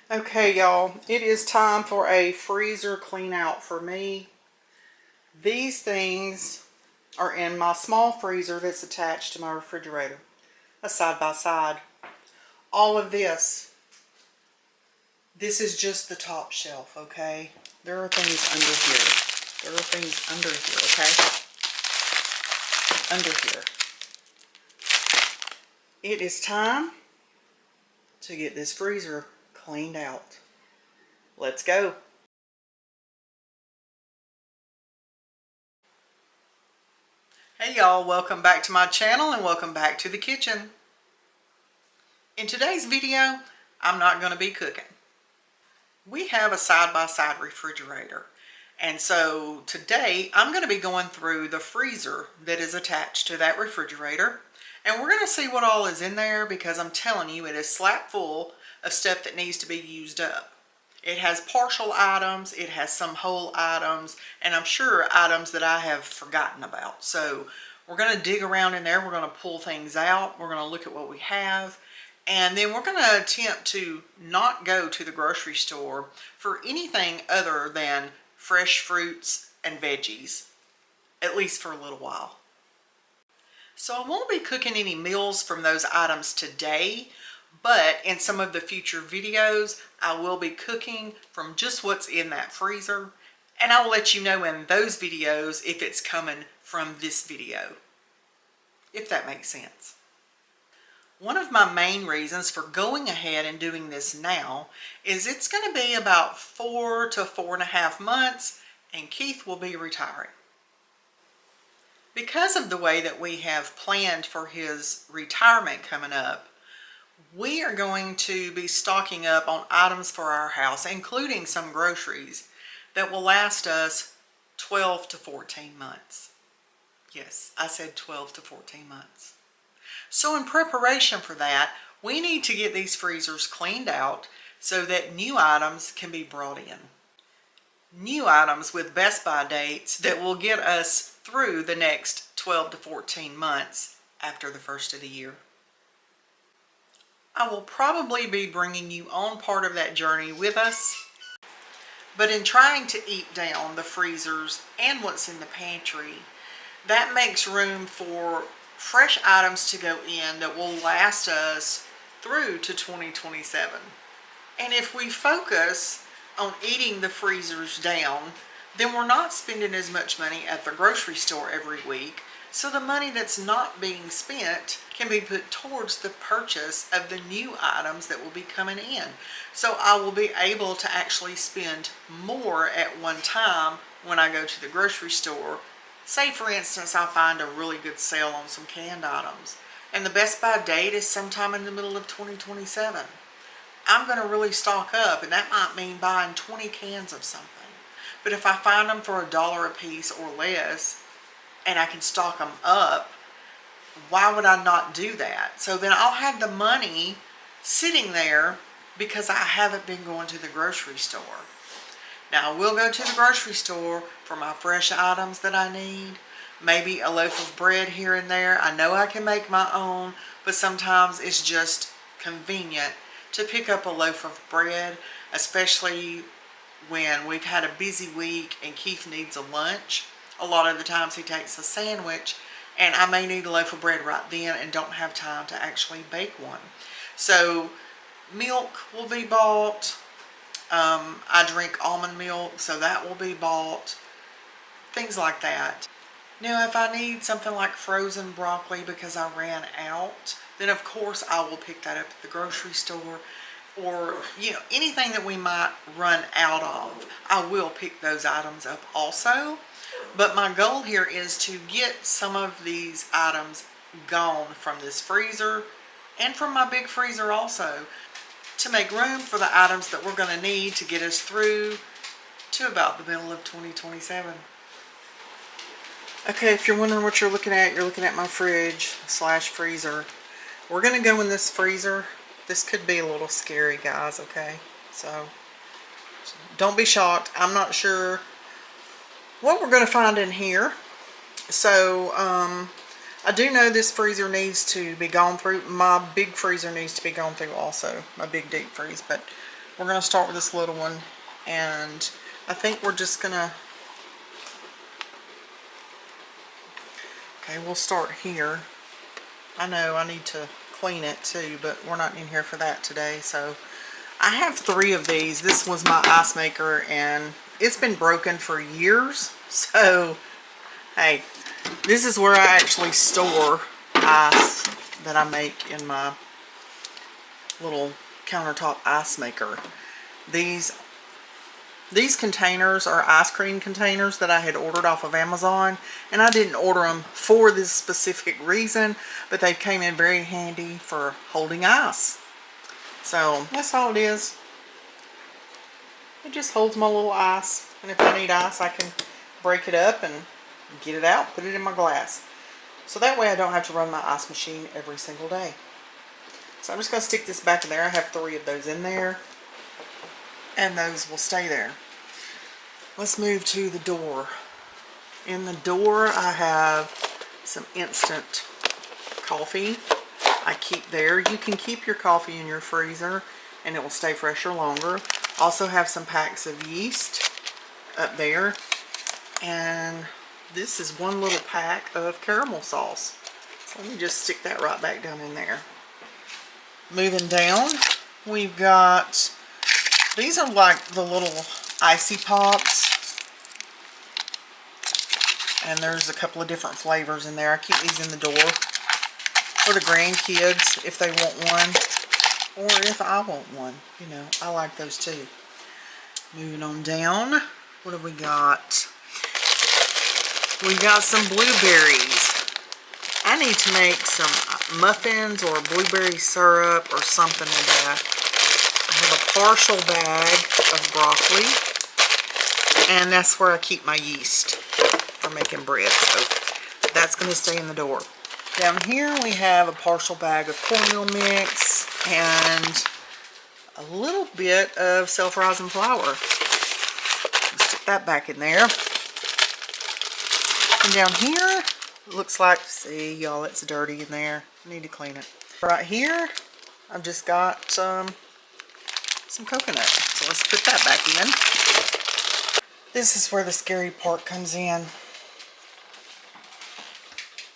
Okay, y'all, it is time for a freezer clean out for me. These things are in my small freezer that's attached to my refrigerator, a side by side. All of this is just the top shelf, okay? There are things under here. There are things under here, okay? Under here. It is time to get this freezer cleaned out. Let's go. Hey y'all, welcome back to my channel and welcome back to the kitchen. In today's video, I'm not going to be cooking. We have a side-by-side refrigerator, and so today I'm going to be going through the freezer that is attached to that refrigerator, and we're going to see what all is in there because I'm telling you it is slap full of stuff that needs to be used up. It has partial items, it has some whole items, and I'm sure items that I have forgotten about. So we're going to dig around in there, we're going to pull things out, we're going to look at what we have, and then we're going to attempt to not go to the grocery store for anything other than fresh fruits and veggies, at least for a little while. So I won't be cooking any meals from those items today, but in some of the future videos, I will be cooking from just what's in that freezer. And I will let you know in those videos if it's coming from this video, if that makes sense. One of my main reasons for going ahead and doing this now is it's going to be about 4 to 4.5 months and Keith will be retiring. Because of the way that we have planned for his retirement coming up, we are going to be stocking up on items for our house, including some groceries, that will last us 12 to 14 months. Yes, I said 12 to 14 months. So in preparation for that, we need to get these freezers cleaned out so that new items can be brought in. New items with Best By dates that will get us through the next 12 to 14 months after the first of the year. I will probably be bringing you on part of that journey with us, but in trying to eat down the freezers and what's in the pantry, that makes room for fresh items to go in that will last us through to 2027. And if we focus on eating the freezers down, then we're not spending as much money at the grocery store every week. So the money that's not being spent can be put towards the purchase of the new items that will be coming in. So I will be able to actually spend more at one time when I go to the grocery store. Say for instance, I find a really good sale on some canned items and the Best By date is sometime in the middle of 2027. I'm going to really stock up, and that might mean buying 20 cans of something. But if I find them for $1 a piece or less, and I can stock them up, why would I not do that? So then I'll have the money sitting there because I haven't been going to the grocery store. Now I will go to the grocery store for my fresh items that I need, maybe a loaf of bread here and there. I know I can make my own, but sometimes it's just convenient to pick up a loaf of bread, especially when we've had a busy week and Keith needs a lunch. A lot of the times he takes a sandwich and I may need a loaf of bread right then and don't have time to actually bake one. So milk will be bought. I drink almond milk, so that will be bought. Things like that. Now if I need something like frozen broccoli because I ran out, then of course I will pick that up at the grocery store. Or, anything that we might run out of, I will pick those items up also. But my goal here is to get some of these items gone from this freezer and from my big freezer also, to make room for the items that we're going to need to get us through to about the middle of 2027. Okay, if you're wondering what you're looking at my fridge / freezer. We're going to go in this freezer. This could be a little scary, guys, okay? So don't be shocked. I'm not sure what we're going to find in here. So I do know this freezer needs to be gone through. My big freezer needs to be gone through also, my big deep freeze. But We're going to start with this little one, and I think we're just going to, okay, we'll start here. I know I need to clean it too, but we're not in here for that today. So I have 3 of these. This was my ice maker, and it's been broken for years. So, hey, this is where I actually store ice that I make in my little countertop ice maker. These containers are ice cream containers that I had ordered off of Amazon, and I didn't order them for this specific reason, but they came in very handy for holding ice. So that's all it is. It just holds my little ice, and if I need ice, I can break it up and get it out, put it in my glass. So that way I don't have to run my ice machine every single day. So I'm just going to stick this back in there. I have 3 of those in there, and those will stay there. Let's move to the door. In the door I have some instant coffee I keep there. You can keep your coffee in your freezer and it will stay fresher longer. Also have some packs of yeast up there, and this is 1 little pack of caramel sauce. So let me just stick that right back down in there. Moving down, we've got, these are like the little icy pops, and there's a couple of different flavors in there. I keep these in the door for the grandkids if they want one, or if I want one. You know, I like those too. Moving on down, what have we got? We got some blueberries. I need to make some muffins or blueberry syrup or something like that. I have a partial bag of broccoli, and that's where I keep my yeast for making bread. So that's going to stay in the door. Down here we have a partial bag of cornmeal mix and a little bit of self-rising flour. Let's stick that back in there. And down here, it looks like, see y'all, it's dirty in there. I need to clean it. Right here, I've just got some coconut. So let's put that back in. This is where the scary part comes in.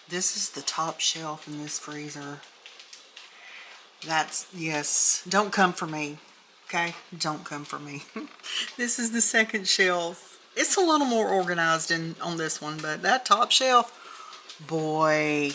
This is the top shelf in this freezer. That's, yes, don't come for me. Okay, don't come for me. This is the second shelf. It's a little more organized on this one, but that top shelf, boy,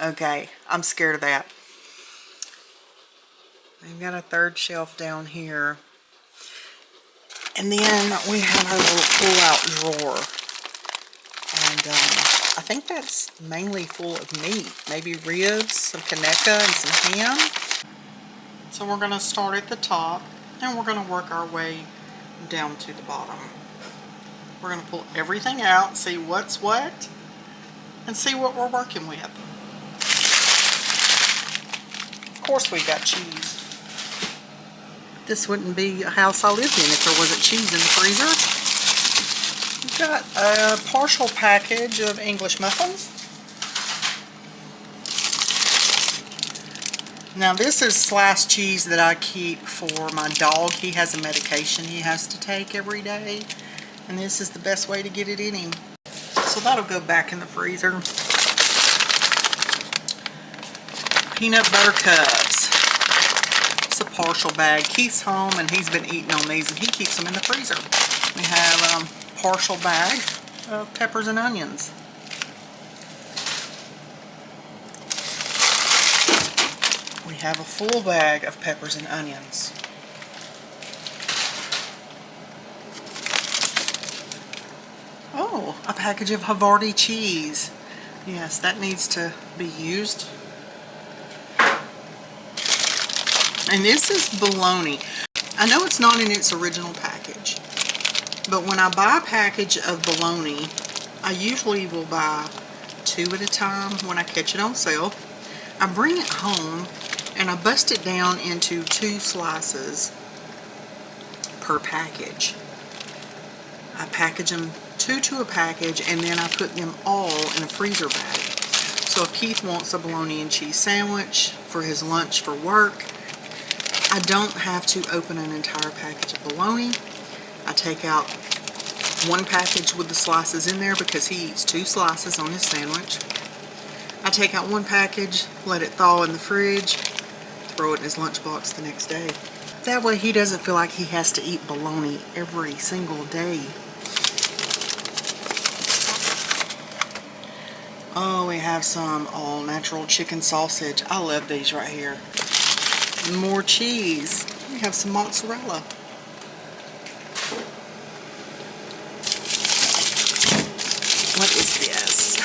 okay, I'm scared of that. We've got a 3rd shelf down here. And then we have our little pull-out drawer. And I think that's mainly full of meat. Maybe ribs, some kaneka, and some ham. So we're going to start at the top, and we're going to work our way down to the bottom. We're going to pull everything out, see what's what, and see what we're working with. Of course we've got cheese. This wouldn't be a house I lived in if there wasn't cheese in the freezer. We've got a partial package of English muffins. Now this is sliced cheese that I keep for my dog. He has a medication he has to take every day, and this is the best way to get it in him. So that'll go back in the freezer. Peanut butter cups. It's a partial bag. Keith's home and he's been eating on these, and he keeps them in the freezer. We have a partial bag of peppers and onions. We have a full bag of peppers and onions. Oh, a package of Havarti cheese. Yes, that needs to be used. And this is bologna. I know it's not in its original package, but when I buy a package of bologna, I usually will buy 2 at a time when I catch it on sale. I bring it home and I bust it down into 2 slices per package. I package them 2 to a package, and then I put them all in a freezer bag. So if Keith wants a bologna and cheese sandwich for his lunch for work, I don't have to open an entire package of bologna. I take out one package with the slices in there because he eats 2 slices on his sandwich. I take out one package, let it thaw in the fridge, throw it in his lunchbox the next day. That way he doesn't feel like he has to eat bologna every single day. Oh, we have some all-natural chicken sausage. I love these right here. And more cheese. We have some mozzarella. What is this?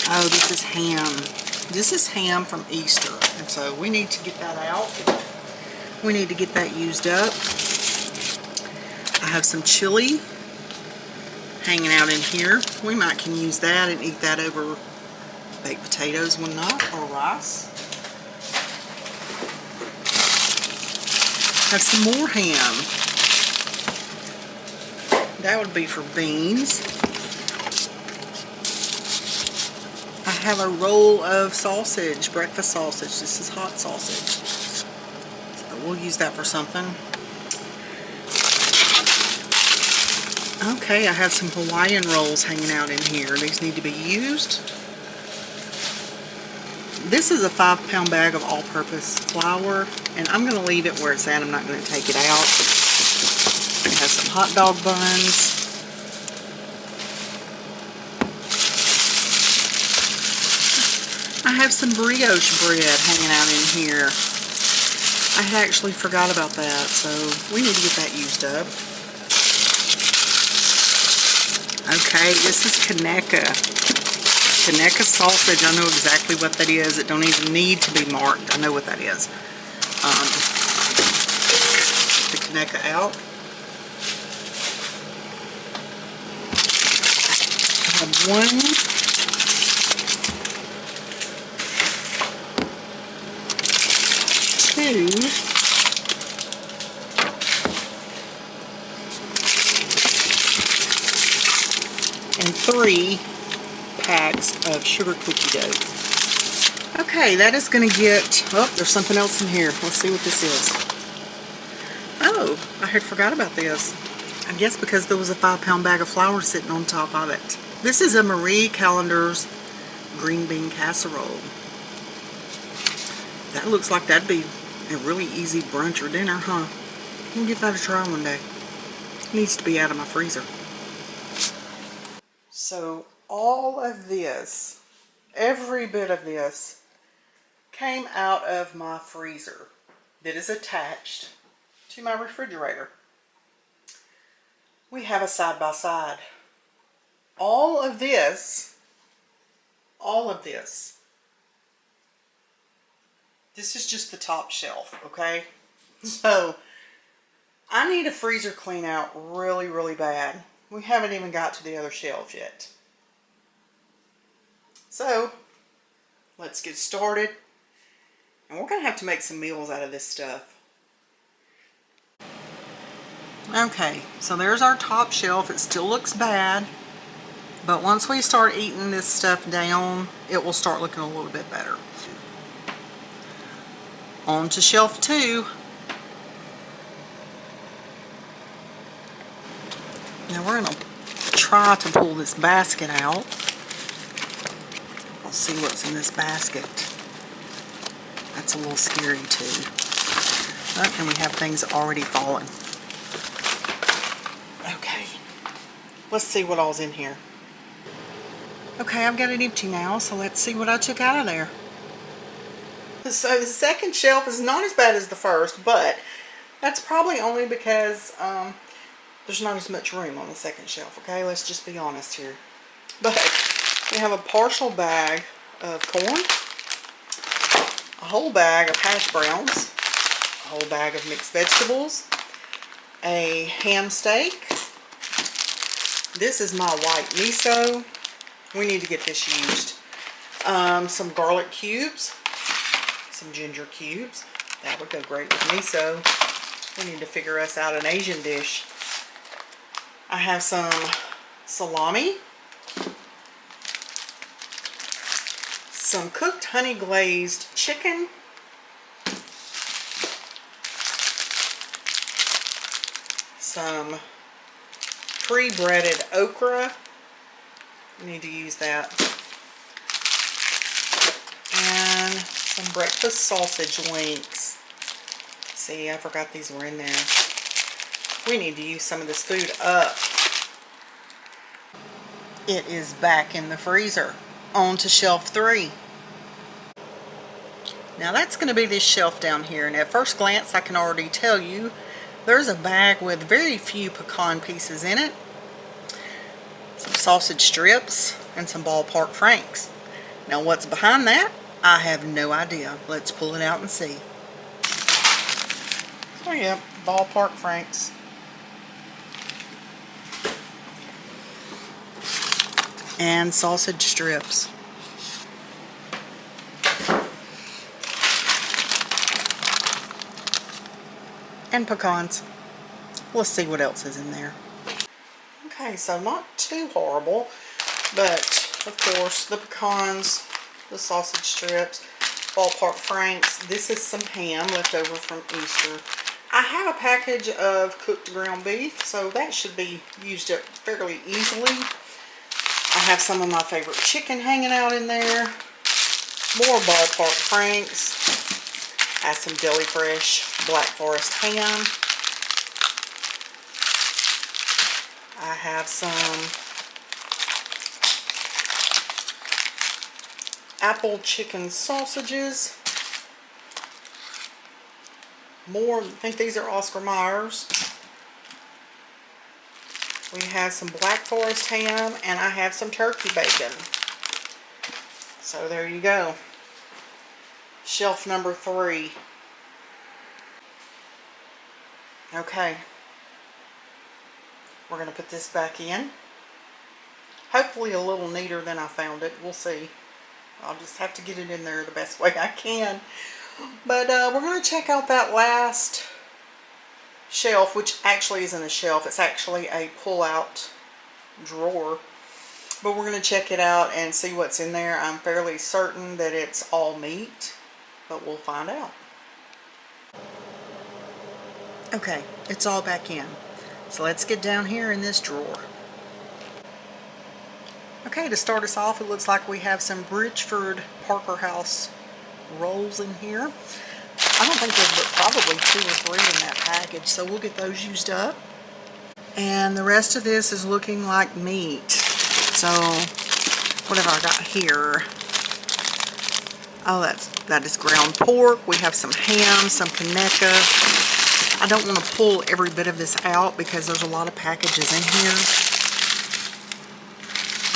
Oh, this is ham. This is ham from Easter. And so we need to get that out. We need to get that used up. I have some chili hanging out in here. We might can use that and eat that over baked potatoes one night or rice. Have some more ham. That would be for beans. I have a roll of sausage, breakfast sausage. This is hot sausage. So we'll use that for something. Okay, I have some Hawaiian rolls hanging out in here. These need to be used. This is a 5-pound bag of all-purpose flour, and I'm going to leave it where it's at. I'm not going to take it out. I have some hot dog buns. I have some brioche bread hanging out in here. I had actually forgot about that, so we need to get that used up. Okay, this is Kaneka. Kaneka sausage. I know exactly what that is. It don't even need to be marked. I know what that is. Get the Kaneka out. I have 1, 2, and 3 packs of sugar cookie dough. Okay, that is going to get, oh, there's something else in here. Let's see what this is. Oh, I had forgot about this. I guess because there was a 5-pound bag of flour sitting on top of it. This is a Marie Callender's green bean casserole. That looks like that'd be a really easy brunch or dinner, huh? We'll give that a try one day. It needs to be out of my freezer. So all of this, every bit of this, came out of my freezer that is attached to my refrigerator. We have a side-by-side. All of this, this is just the top shelf, okay? So I need a freezer clean out really, really bad. We haven't even got to the other shelves yet. So let's get started. And we're going to have to make some meals out of this stuff. Okay, so there's our top shelf. It still looks bad. But once we start eating this stuff down, it will start looking a little bit better. On to shelf 2. Now we're going to try to pull this basket out. We'll see what's in this basket. That's a little scary too. Oh, and we have things already falling. Okay, let's see what all's in here. Okay, I've got it empty now, so let's see what I took out of there. So the second shelf is not as bad as the first, but that's probably only because there's not as much room on the second shelf, okay? Let's just be honest here. But we have a partial bag of corn, a whole bag of hash browns, a whole bag of mixed vegetables, a ham steak. This is my white miso. We need to get this used. Some garlic cubes, some ginger cubes. That would go great with miso. We need to figure us out an Asian dish. I have some salami, some cooked honey glazed chicken, some pre-breaded okra. We need to use that. And some breakfast sausage links. See, I forgot these were in there. We need to use some of this food up. It is back in the freezer. On to shelf 3. Now that's going to be this shelf down here, and at first glance I can already tell you there's a bag with very few pecan pieces in it, some sausage strips, and some ballpark franks. Now what's behind that, I have no idea. Let's pull it out and see. Oh yeah, ballpark franks. And sausage strips. And pecans. Let's see what else is in there. Okay, so not too horrible, but of course the pecans, the sausage strips, ballpark franks. This is some ham left over from Easter. I have a package of cooked ground beef, so that should be used up fairly easily. I have some of my favorite chicken hanging out in there. More ballpark franks. I have some deli fresh Black Forest ham. I have some apple chicken sausages. More, I think these are Oscar Mayer's. We have some Black Forest ham, and I have some turkey bacon. So there you go. Shelf number 3. Okay. We're going to put this back in. Hopefully a little neater than I found it. We'll see. I'll just have to get it in there the best way I can. But we're going to check out that last shelf, which actually isn't a shelf. It's actually a pull-out drawer. But we're going to check it out and see what's in there. I'm fairly certain that it's all meat, but we'll find out. Okay, it's all back in. So let's get down here in this drawer. Okay, to start us off, it looks like we have some Bridgeford Parker House rolls in here. I don't think there's but probably 2 or 3 in that package, so we'll get those used up. And the rest of this is looking like meat. So, what have I got here? Oh, that is ground pork. We have some ham, some Kaneka. I don't want to pull every bit of this out because there's a lot of packages in here.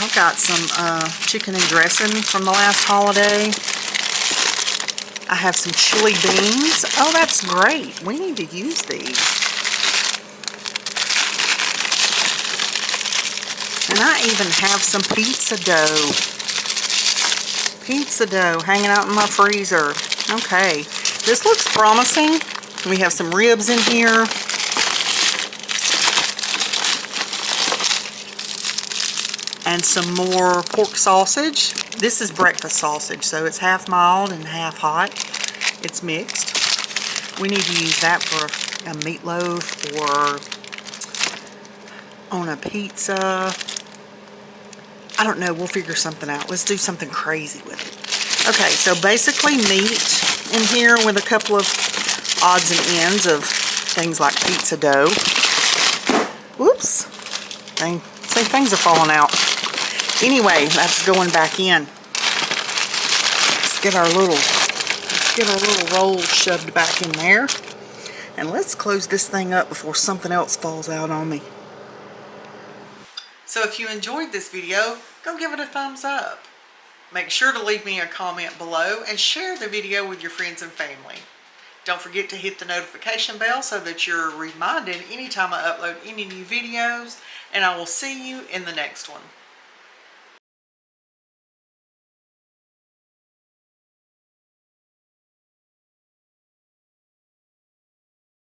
I've got some chicken and dressing from the last holiday. I have some chili beans. Oh, that's great. We need to use these. And I even have some pizza dough. Pizza dough hanging out in my freezer. Okay, this looks promising. We have some ribs in here. And some more pork sausage. This is breakfast sausage, so it's half mild and half hot. It's mixed. We need to use that for a meatloaf or on a pizza. I don't know, we'll figure something out. Let's do something crazy with it. Okay, so basically meat in here with a couple of odds and ends of things like pizza dough. Whoops. See, things are falling out. Anyway, that's going back in. Let's get our little roll shoved back in there. And let's close this thing up before something else falls out on me. So if you enjoyed this video, go give it a thumbs up. Make sure to leave me a comment below and share the video with your friends and family. Don't forget to hit the notification bell so that you're reminded anytime I upload any new videos, and I will see you in the next one.